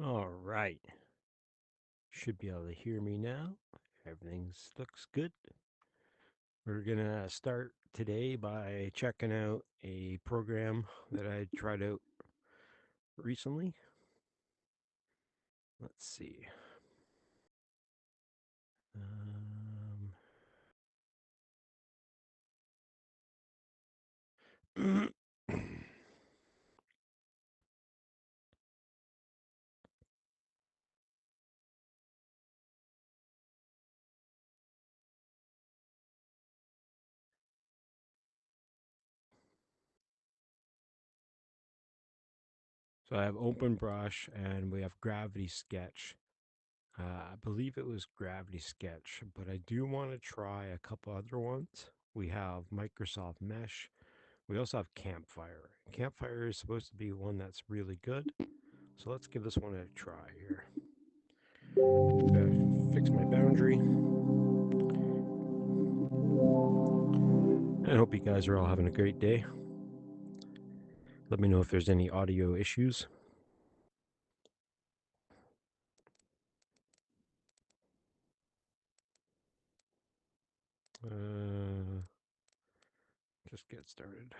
All right. Should be able to hear me now. Everything looks good. We're going to start today by checking out a program that I tried out recently. Let's see. So I have Open Brush and we have Gravity Sketch. I believe it was Gravity Sketch, but I do want to try a couple other ones. We have Microsoft Mesh. We also have Campfire. Campfire is supposed to be one that's really good. So let's give this one a try here. Fix my boundary. I hope you guys are all having a great day. Let me know if there's any audio issues. Just get started.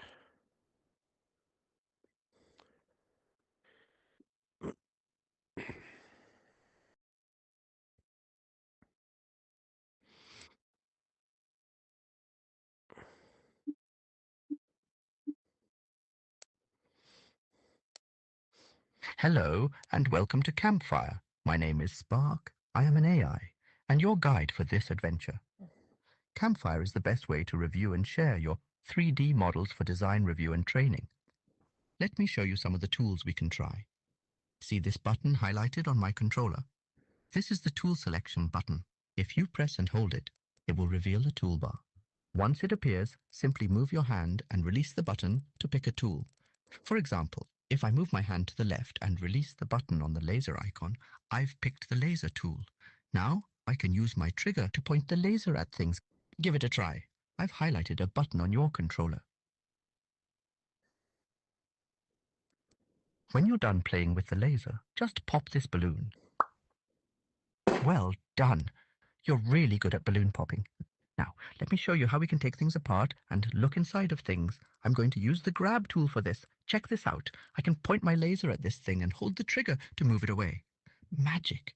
Hello and welcome to Campfire. My name is Spark. I am an AI and your guide for this adventure. Campfire is the best way to review and share your 3D models for design review and training. Let me show you some of the tools we can try. See this button highlighted on my controller? This is the tool selection button. If you press and hold it, it will reveal a toolbar. Once it appears, simply move your hand and release the button to pick a tool. For example, if I move my hand to the left and release the button on the laser icon, I've picked the laser tool. Now I can use my trigger to point the laser at things. Give it a try. I've highlighted a button on your controller. When you're done playing with the laser, just pop this balloon. Well done. You're really good at balloon popping. Now, let me show you how we can take things apart and look inside of things. I'm going to use the grab tool for this. Check this out. I can point my laser at this thing and hold the trigger to move it away. Magic.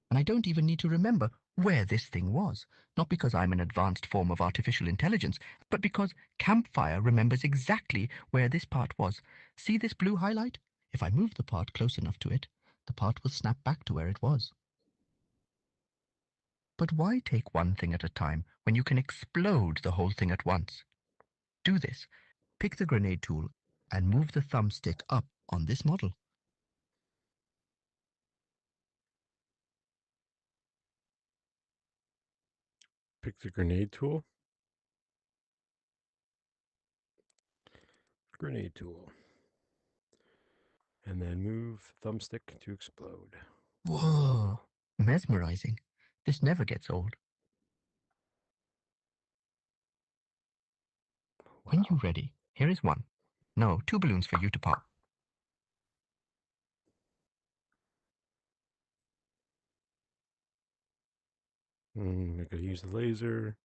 And I don't even need to remember where this thing was. Not because I'm an advanced form of artificial intelligence, but because Campfire remembers exactly where this part was. See this blue highlight? If I move the part close enough to it, the part will snap back to where it was. But why take one thing at a time when you can explode the whole thing at once? Do this. Pick the grenade tool and move the thumbstick up on this model. Pick the grenade tool. Grenade tool. And then move thumbstick to explode. Whoa! Mesmerizing. This never gets old. When you're ready, here is one. No, two balloons for you to pop. I gotta use the laser.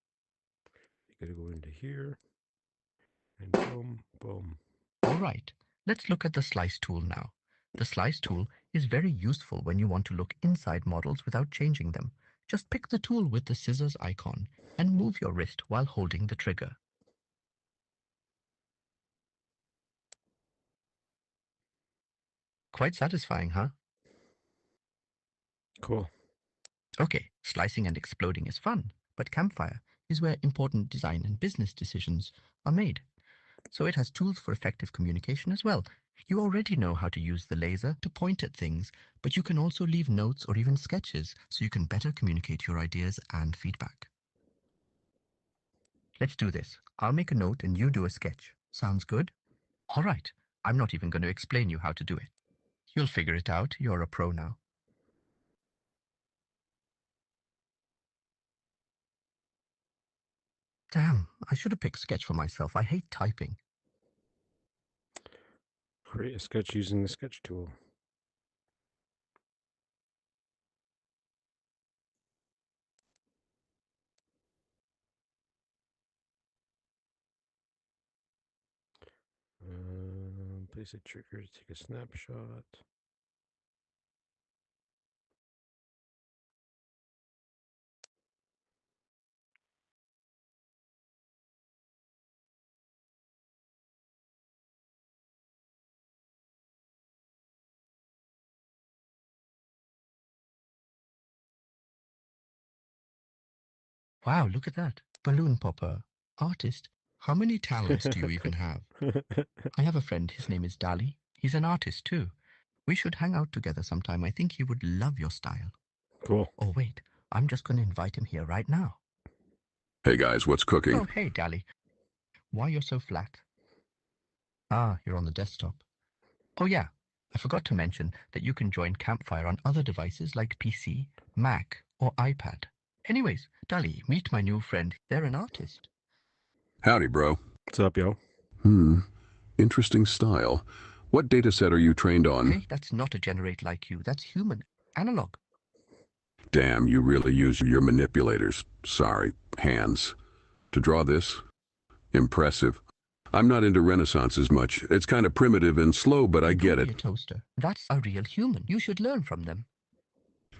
You gotta go into here. And boom, boom. All right, let's look at the slice tool now. The slice tool is very useful when you want to look inside models without changing them. Just pick the tool with the scissors icon and move your wrist while holding the trigger. Quite satisfying, huh? Cool. Okay, slicing and exploding is fun, but Campfire is where important design and business decisions are made. So it has tools for effective communication as well. You already know how to use the laser to point at things, but you can also leave notes or even sketches so you can better communicate your ideas and feedback. Let's do this. I'll make a note and you do a sketch. Sounds good? All right. I'm not even going to explain you how to do it. You'll figure it out. You're a pro now. Damn, I should have picked sketch for myself. I hate typing. Create a sketch using the sketch tool. Place a trigger to take a snapshot. Wow, look at that. Balloon popper. Artist. How many talents do you even have? I have a friend, his name is Dali. He's an artist too. We should hang out together sometime. I think he would love your style. Cool. Oh, wait, I'm just going to invite him here right now. Hey guys, what's cooking? Oh, hey, Dali. Why you're so flat? Ah, you're on the desktop. Oh, yeah. I forgot to mention that you can join Campfire on other devices like PC, Mac, or iPad. Anyways, Dali, meet my new friend. They're an artist. Howdy, bro. What's up, yo? Hmm, interesting style. What data set are you trained on? Hey, that's not a generate like you. That's human. Analog. Damn, you really use your manipulators. Sorry, hands. To draw this? Impressive. I'm not into Renaissance as much. It's kind of primitive and slow, but I And get don't be it. a toaster. That's a real human. You should learn from them.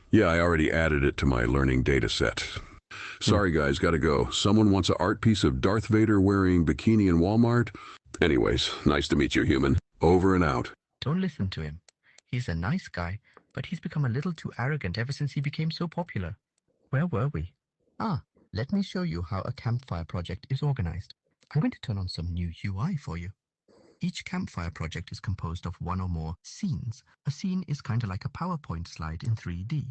Yeah, I already added it to my learning data set. Hmm. Sorry guys, gotta go. Someone wants an art piece of Darth Vader wearing bikini in Walmart? Anyways, nice to meet you, human. Over and out. Don't listen to him. He's a nice guy, but he's become a little too arrogant ever since he became so popular. Where were we? Ah, let me show you how a campfire project is organized. I'm going to turn on some new UI for you. Each campfire project is composed of one or more scenes. A scene is kind of like a PowerPoint slide in 3D.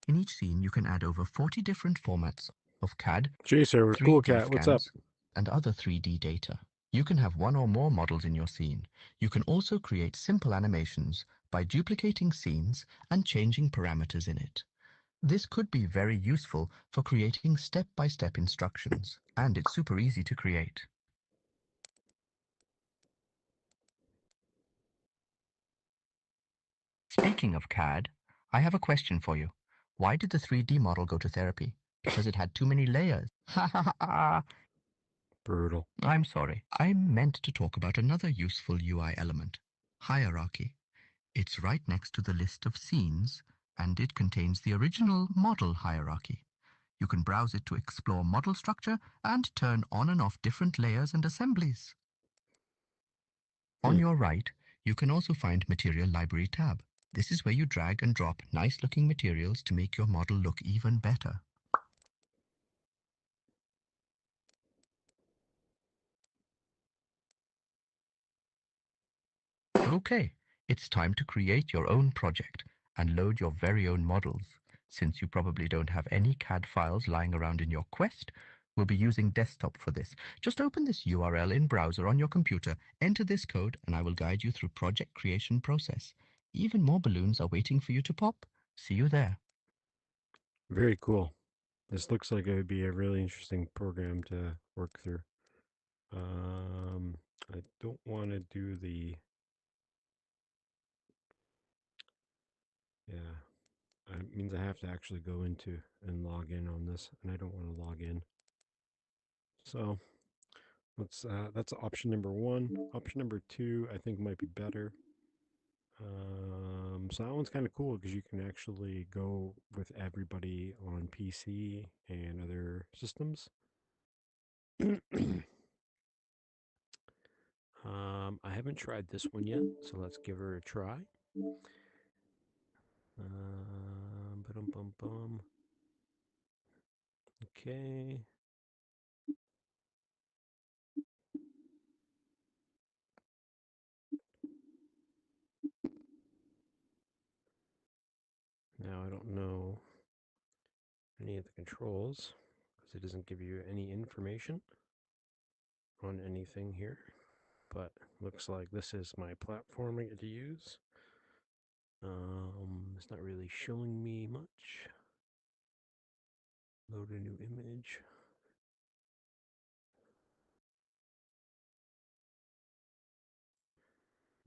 In each scene, you can add over 40 different formats of CAD, Jason, Cool 3D Cat, what's up? scans, and other 3D data. You can have one or more models in your scene. You can also create simple animations by duplicating scenes and changing parameters in it. This could be very useful for creating step-by-step instructions, and it's super easy to create. Speaking of CAD, I have a question for you. Why did the 3D model go to therapy? Because it had too many layers. Ha ha ha! Brutal. I'm sorry. I meant to talk about another useful UI element, hierarchy. It's right next to the list of scenes, and it contains the original model hierarchy. You can browse it to explore model structure and turn on and off different layers and assemblies. On Hmm. your right, you can also find Material Library tab. This is where you drag and drop nice-looking materials to make your model look even better. Okay, it's time to create your own project and load your very own models. Since you probably don't have any CAD files lying around in your Quest, we'll be using desktop for this. Just open this URL in browser on your computer, enter this code, and I will guide you through project creation process. Even more balloons are waiting for you to pop. See you there. Very cool. This looks like it would be a really interesting program to work through. I don't want to do the, yeah, it means I have to actually go into and log in on this, and I don't want to log in. So that's option number one. Option number two, I think might be better. So that one's kind of cool because you can actually go with everybody on PC and other systems. I haven't tried this one yet, so let's give her a try. Bum bum bum. Okay. Now I don't know any of the controls because it doesn't give you any information on anything here. But looks like this is my platform I get to use. It's not really showing me much. Load a new image.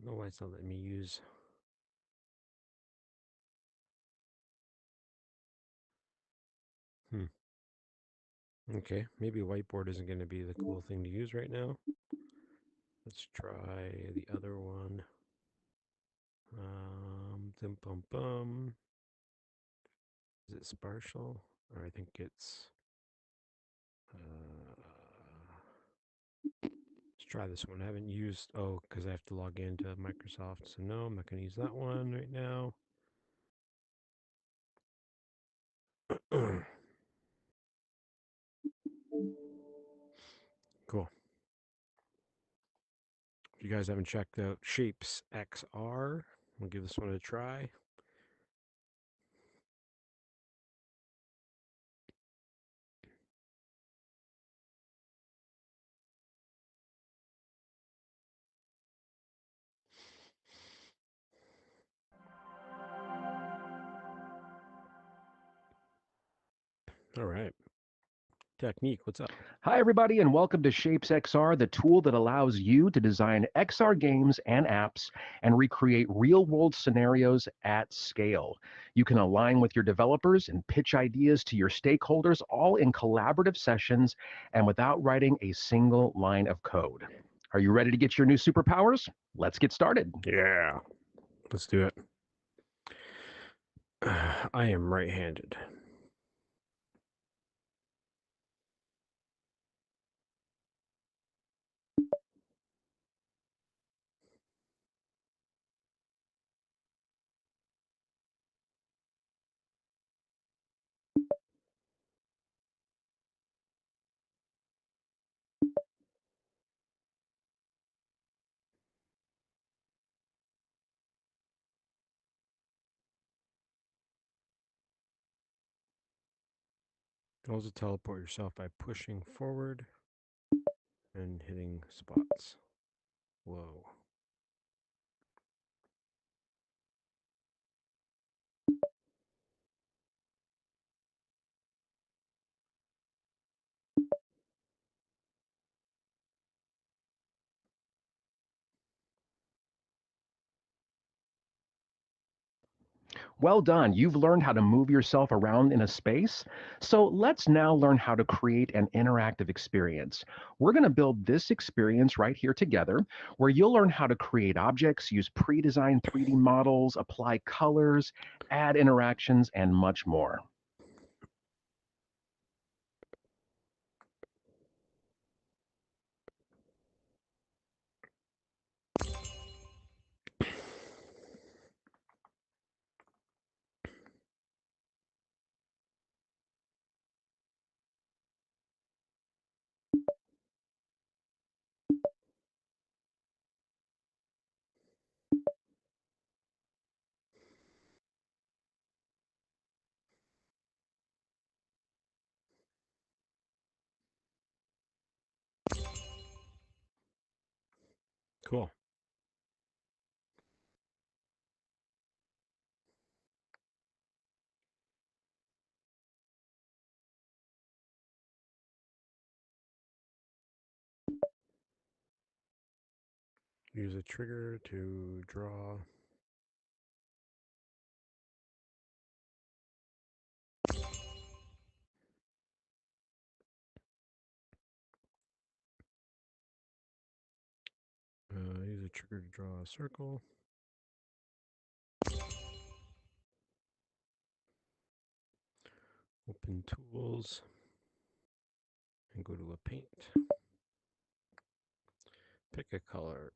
No, why it's not letting me use. Hmm. Okay, maybe whiteboard isn't going to be the cool thing to use right now. Let's try the other one. Dum bum bum. Is it partial? Or I think it's. Let's try this one. I haven't used. Oh, because I have to log into Microsoft. So no, I'm not going to use that one right now. Cool. If you guys haven't checked out Shapes XR, we'll give this one a try. All right. Technique, what's up? Hi, everybody, and welcome to Shapes XR, the tool that allows you to design XR games and apps and recreate real world scenarios at scale. You can align with your developers and pitch ideas to your stakeholders all in collaborative sessions and without writing a single line of code. Are you ready to get your new superpowers? Let's get started. Yeah. Let's do it. I am right handed. Also teleport yourself by pushing forward and hitting spots. Whoa. Well done. You've learned how to move yourself around in a space. So let's now learn how to create an interactive experience. We're going to build this experience right here together, where you'll learn how to create objects, use pre-designed 3D models, apply colors, add interactions, and much more. Cool. Use a trigger to draw. Use a trigger to draw a circle. Open tools and go to a paint. Pick a color.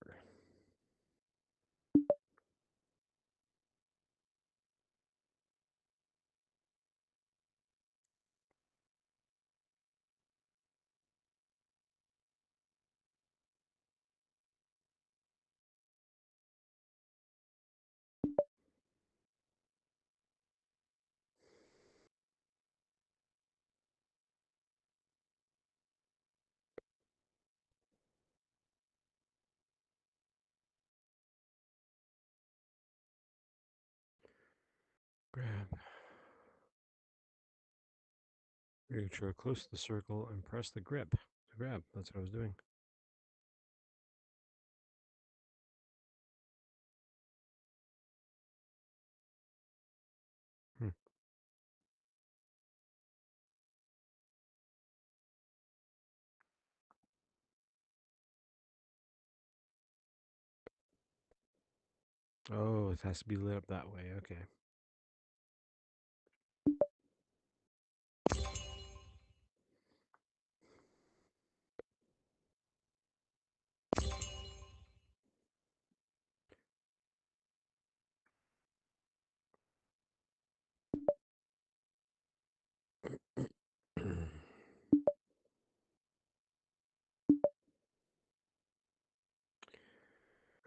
Grab. Reach close to the circle and press the grip to grab. That's what I was doing. Hmm. Oh, it has to be lit up that way. Okay.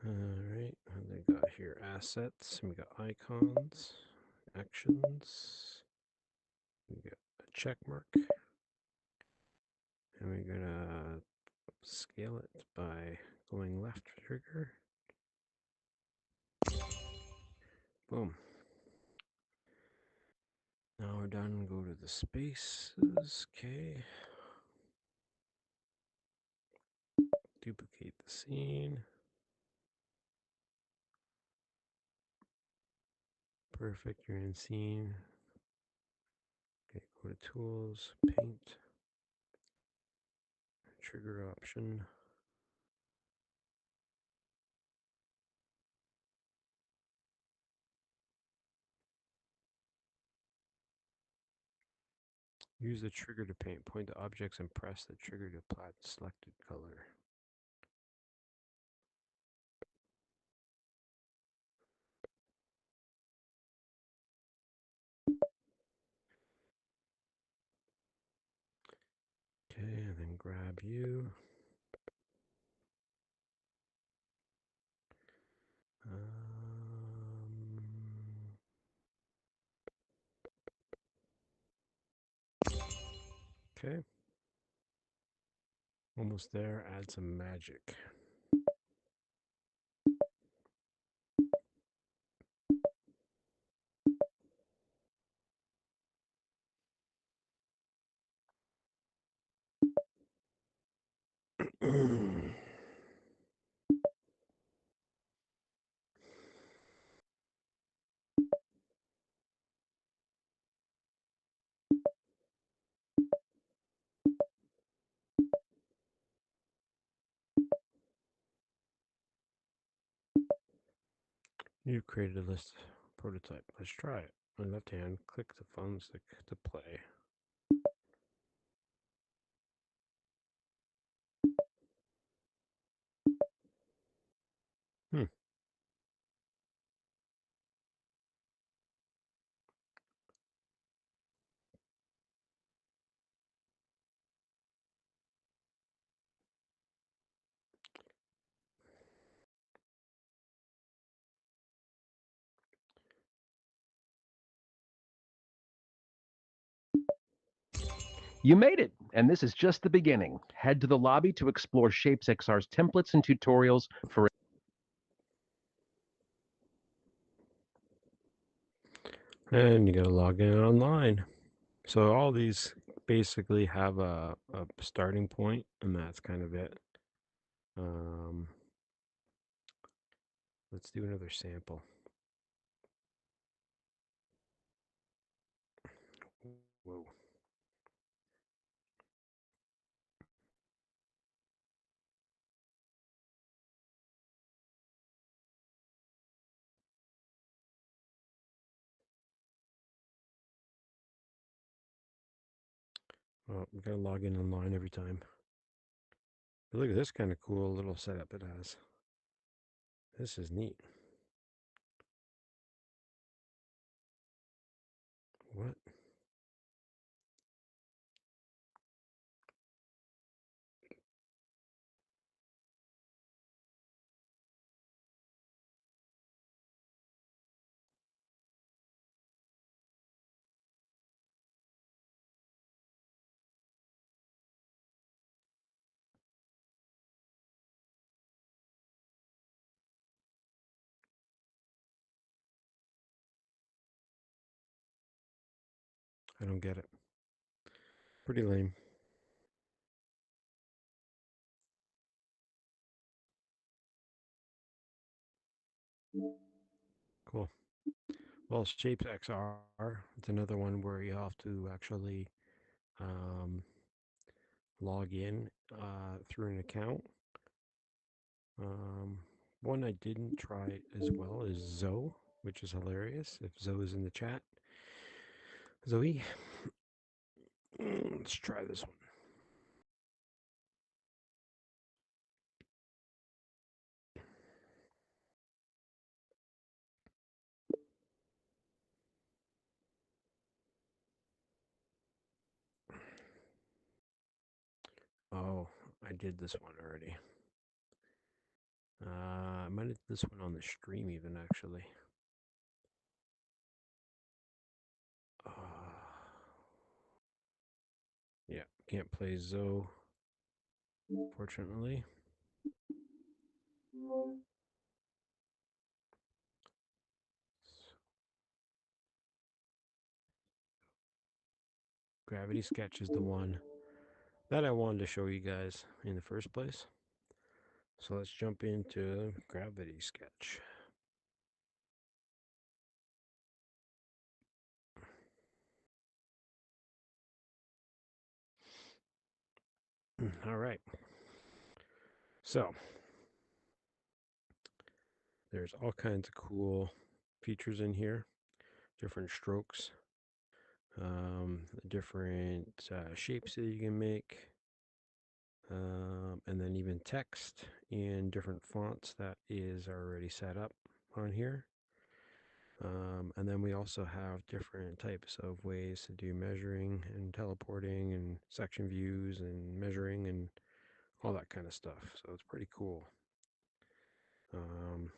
All right, what they got here? Assets. We got icons, actions. We got a check mark, and we're gonna scale it by going left trigger. Boom. Now we're done. Go to the spaces. Okay. Duplicate the scene. Perfect. You're in scene. Okay. Go to tools. Paint. Trigger option. Use the trigger to paint. Point to objects and press the trigger to apply the selected color. Okay, and then grab you. Okay. Almost there. Add some magic. You've created a list prototype. Let's try it. On the left hand, click the thumbstick to play. Hmm. You made it, and this is just the beginning. Head to the lobby to explore ShapesXR's templates and tutorials for. And you gotta log in online. So all these basically have a starting point, and that's kind of it. Um, let's do another sample. Whoa. Oh, we gotta log in online every time. But look at this kind of cool little setup it has. This is neat. What? I don't get it. Pretty lame. Cool. Well, Shapes XR, it's another one where you have to actually um, log in through an account. One I didn't try as well is Zoe, which is hilarious. If Zoe is in the chat, Zoe, let's try this one. Oh, I did this one already. I might have did this one on the stream even actually. Uh, yeah, can't play Zoe, fortunately. Gravity Sketch is the one that I wanted to show you guys in the first place. So let's jump into Gravity Sketch. All right. So there's all kinds of cool features in here, different strokes, different shapes that you can make, and then even text in different fonts that is already set up on here. And then we also have different types of ways to do measuring and teleporting and section views and measuring and all that kind of stuff. So it's pretty cool. And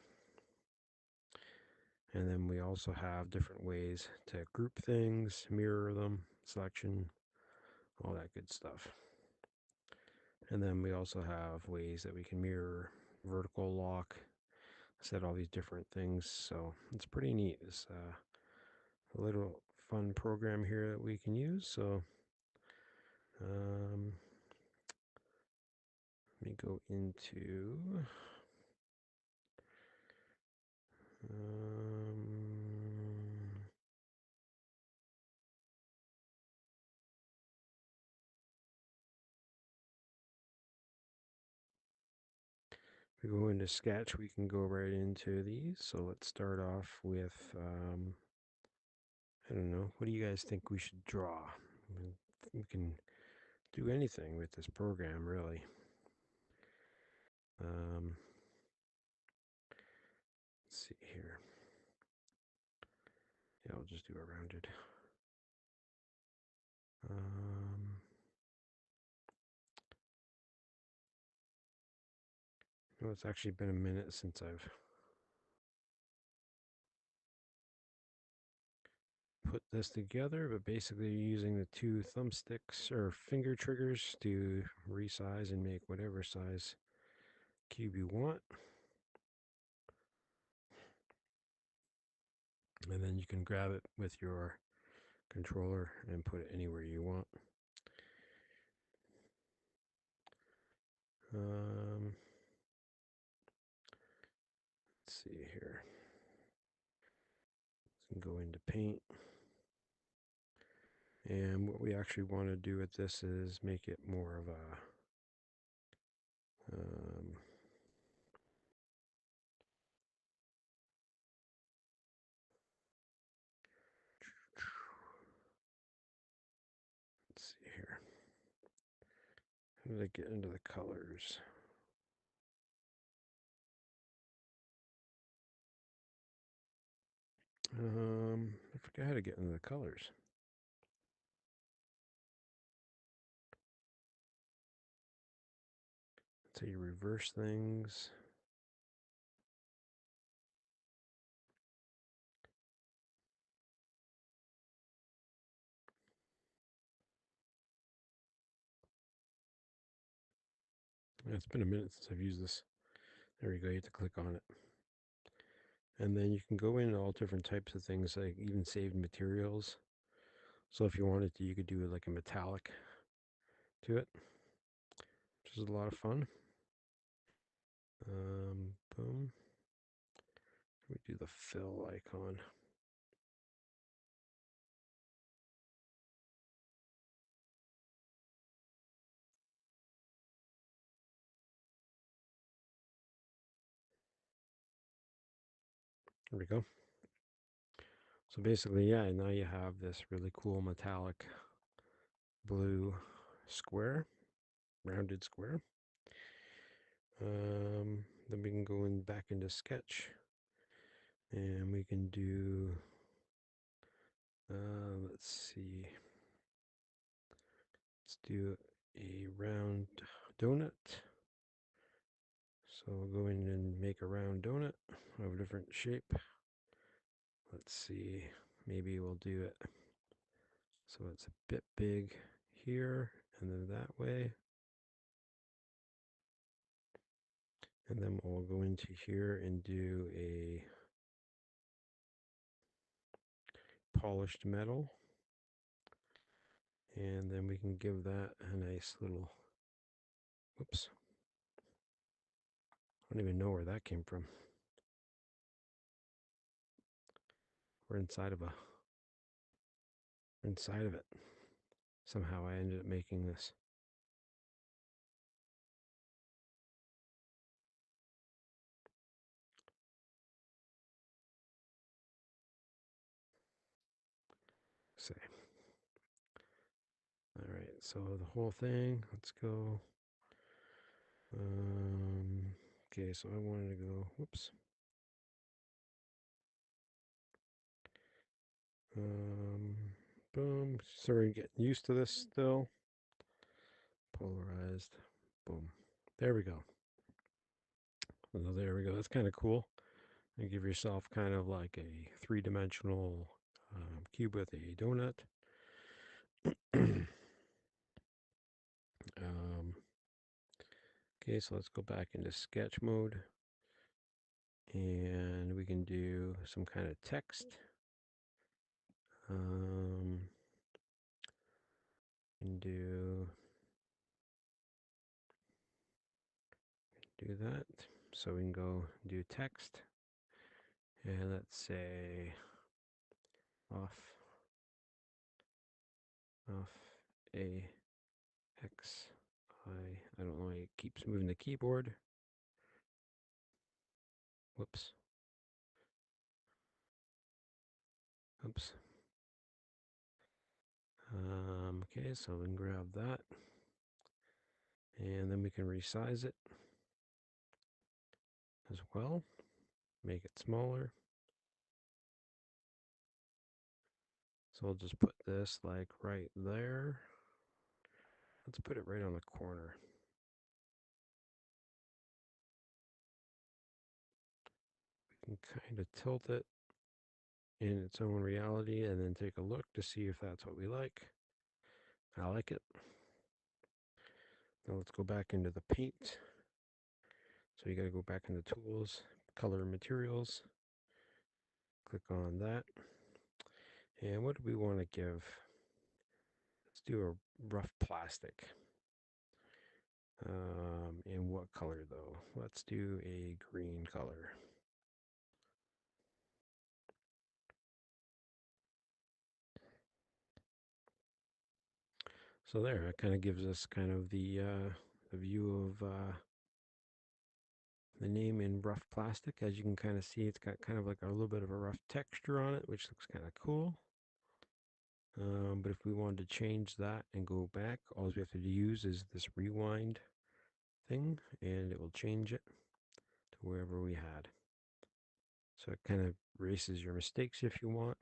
then we also have different ways to group things, mirror them, selection, all that good stuff. And then we also have ways that we can mirror, vertical lock, set all these different things. So it's pretty neat. It's a little fun program here that we can use. So let me go into if we go into Sketch, we can go right into these. So let's start off with, I don't know, what do you guys think we should draw? We can do anything with this program, really. Let's see here. Yeah, I'll just do a rounded. Well, it's actually been a minute since I've put this together, but basically you're using the two thumbsticks or finger triggers to resize and make whatever size cube you want. And then you can grab it with your controller and put it anywhere you want. Let's see here. Let's go into Paint. And what we actually want to do with this is make it more of a let's see here. How did I get into the colors? I forgot how to get into the colors. So you reverse things. It's been a minute since I've used this. There we go, you have to click on it. And then you can go into all different types of things, like even saved materials. So if you wanted to, you could do like a metallic to it, which is a lot of fun. Boom. We do the fill icon. There we go. So basically, yeah, now you have this really cool metallic blue square, rounded square. Then we can go in back into Sketch, and we can do, let's see, let's do a round donut. So we'll go in and make a round donut of a different shape. Let's see, maybe we'll do it so it's a bit big here and then that way. And then we'll go into here and do a polished metal. And then we can give that a nice little, whoops. I don't even know where that came from. We're inside of it. Somehow I ended up making this. Say. All right, so the whole thing, let's go. Okay, so I wanted to go, whoops. Boom. Sorry, getting used to this still. Polarized. Boom. There we go. So there we go. That's kind of cool. And give yourself kind of like a three-dimensional cube with a donut. Okay, so let's go back into sketch mode. And we can do some kind of text. And do that. So we can go do text. And let's say off a X I don't know why it keeps moving the keyboard. Whoops. Oops. Okay, so we can grab that. And then we can resize it as well. Make it smaller. So we'll just put this like right there. Let's put it right on the corner. We can kind of tilt it in its own reality and then take a look to see if that's what we like. I like it. Now let's go back into the paint. So you got to go back into tools, color and materials. Click on that. And what do we want to give? Let's do a rough plastic. In what color though? Let's do a green color. So there, it kind of gives us kind of the view of the name in rough plastic. As you can kind of see, it's got kind of like a little bit of a rough texture on it, which looks kind of cool. But if we wanted to change that and go back, all we have to use is this rewind thing, and it will change it to wherever we had. So it kind of erases your mistakes if you want,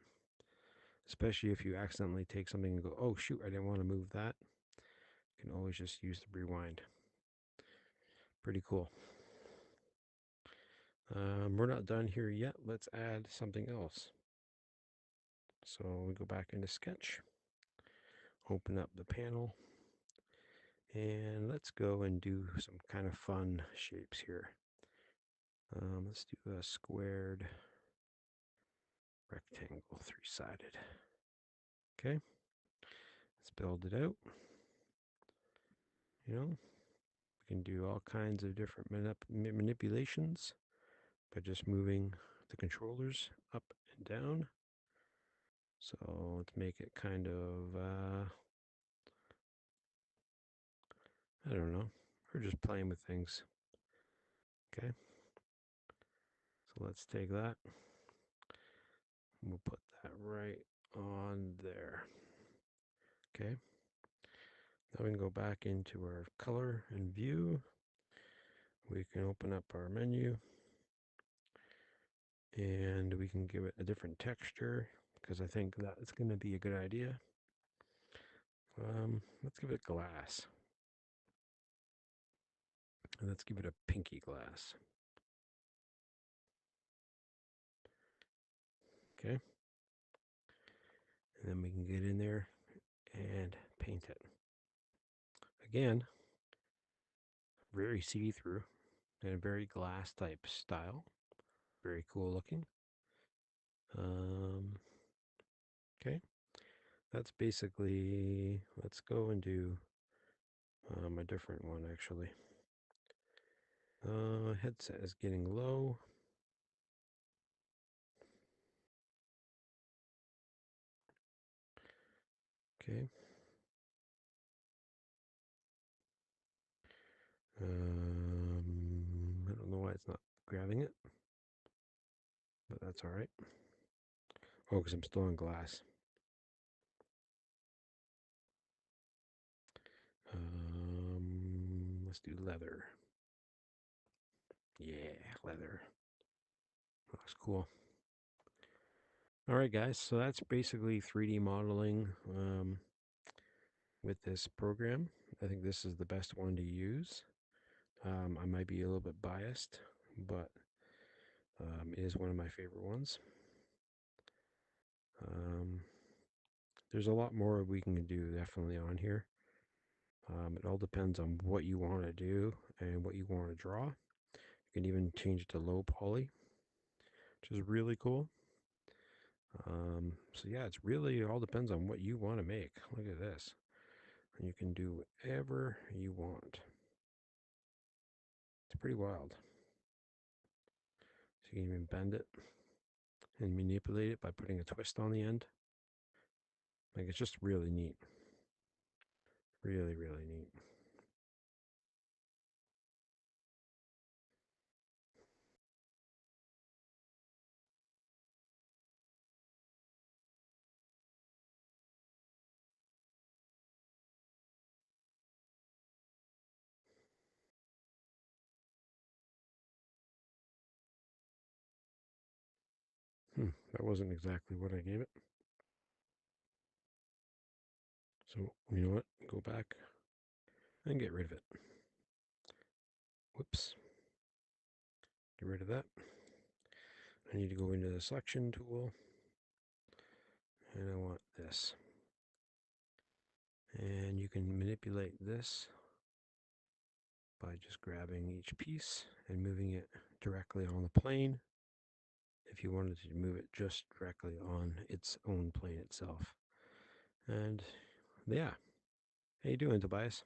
especially if you accidentally take something and go, oh shoot, I didn't want to move that. You can always just use the rewind. Pretty cool. We're not done here yet. Let's add something else. So we go back into Sketch, open up the panel, and let's go and do some kind of fun shapes here. Let's do a squared rectangle, three-sided. Okay, let's build it out. You know, we can do all kinds of different manipulations by just moving the controllers up and down. So let's make it kind of, I don't know, we're just playing with things. Okay, so let's take that We'll put that right on there. Okay. Now we can go back into our color and view. We can open up our menu and we can give it a different texture because I think that's going to be a good idea. Let's give it glass. And let's give it a pinky glass. Okay. And then we can get in there and paint it. Again, very see-through and a very glass type style. Very cool looking. Okay. That's basically, let's go and do a different one actually. Headset is getting low. Okay. I don't know why it's not grabbing it, but that's all right. Oh, because I'm still on glass. Let's do leather. Yeah, leather. Looks cool. All right, guys. So that's basically 3D modeling with this program. I think this is the best one to use. I might be a little bit biased, but it is one of my favorite ones. There's a lot more we can do definitely on here. It all depends on what you want to do and what you want to draw. You can even change it to low poly, which is really cool. So yeah, it's really all depends on what you want to make. Look at this. And you can do whatever you want. It's pretty wild. So you can even bend it and manipulate it by putting a twist on the end. Like it's just really neat. Really, really neat. That wasn't exactly what I gave it. So, you know what? Go back and get rid of it. Whoops. Get rid of that. I need to go into the selection tool. And I want this. And you can manipulate this by just grabbing each piece and moving it directly on the plane. If you wanted to move it just directly on its own plane itself. And yeah, how you doing, Tobias?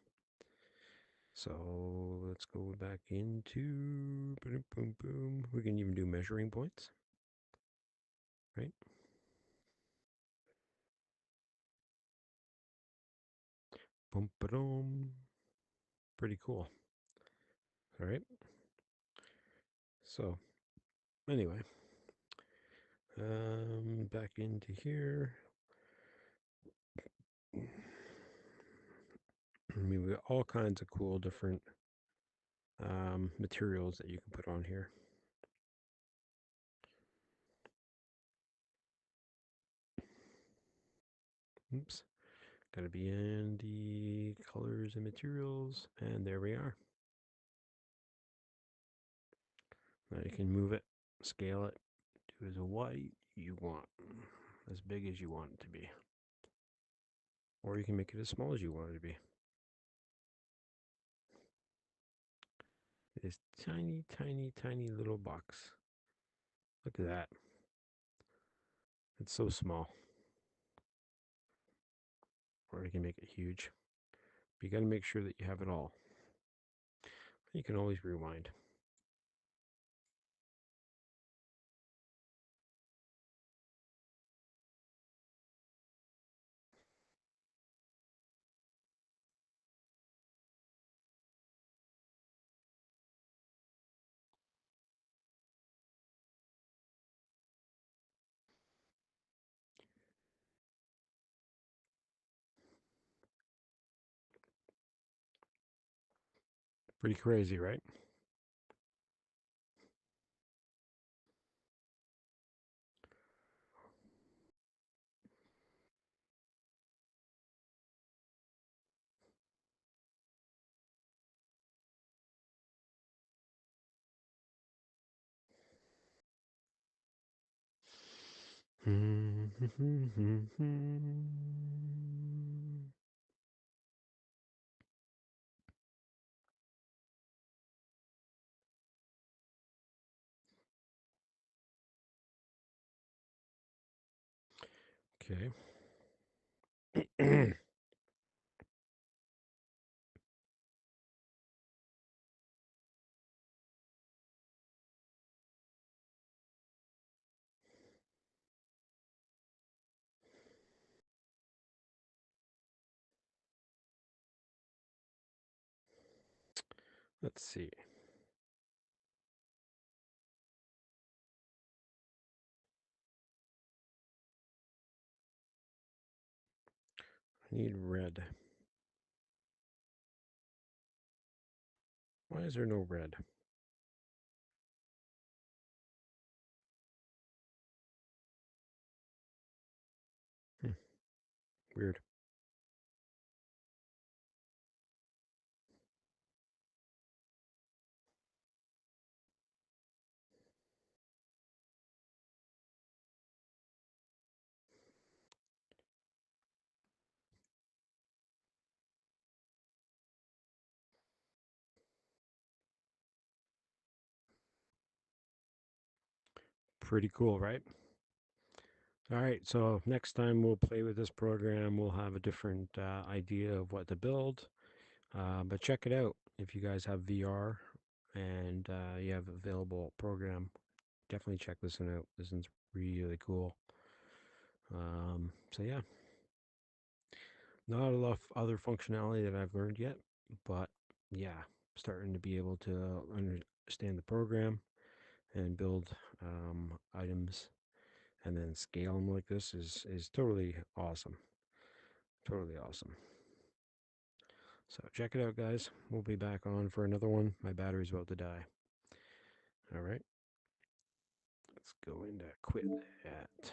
So let's go back into boom, boom, boom. We can even do measuring points, right? Boom, boom. Pretty cool. All right. So anyway, back into here. I mean, we got all kinds of cool different materials that you can put on here. Oops. Got to be in the colors and materials. And there we are. Now you can move it, scale it, do as wide you want, as big as you want it to be. Or you can make it as small as you want it to be. This tiny, tiny, tiny little box. Look at that. It's so small. Or you can make it huge. But you got to make sure that you have it all. You can always rewind. Pretty crazy, right? Okay. Let's see. I need red. Why is there no red? Hmm, weird. Pretty cool, right? All right, so next time we'll play with this program, we'll have a different idea of what to build. But check it out if you guys have VR and you have available program. Definitely check this one out. This one's really cool. So yeah, not a lot of other functionality that I've learned yet, but yeah, starting to be able to understand the program and build items and then scale them like this is totally awesome. Totally awesome. So check it out, guys. We'll be back on for another one. My battery's about to die. All right. Let's go into quit that.